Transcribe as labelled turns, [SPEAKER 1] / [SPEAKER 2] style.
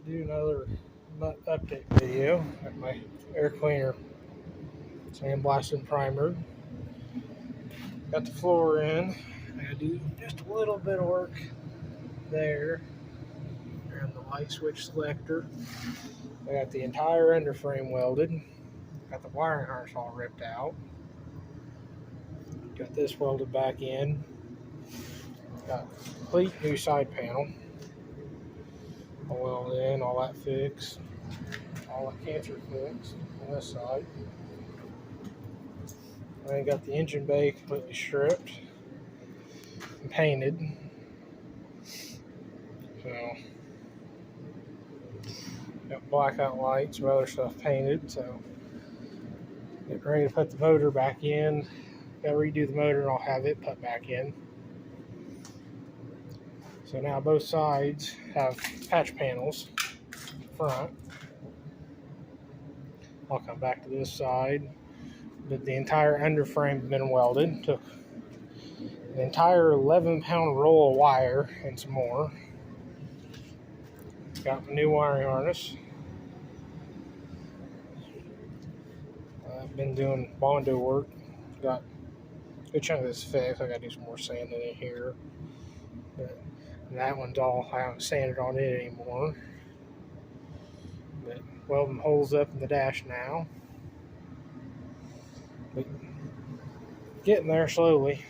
[SPEAKER 1] do another mutt update video. Got my air cleaner sandblasted and primered. Got the floor in. I gotta do just a little bit of work there. And the light switch selector. I got the entire underframe welded. Got the wiring harness all ripped out. Got this welded back in. Got a complete new side panel. All welded in, all that fixed. All the cancer fixed on this side. I got the engine bay completely stripped and painted. So, got blackout lights, some other stuff painted. So, getting ready to put the motor back in. Got to redo the motor and I'll have it put back in. So now both sides have patch panels front. I'll come back to this side. But the entire underframe has been welded. Took an entire 11-pound roll of wire and some more. Got my new wiring harness. I've been doing Bondo work. Got a good chunk of this fixed. I got to do some more sanding in here. But that one's all, I haven't sanded on it anymore. But welding holes up in the dash now. But getting there slowly.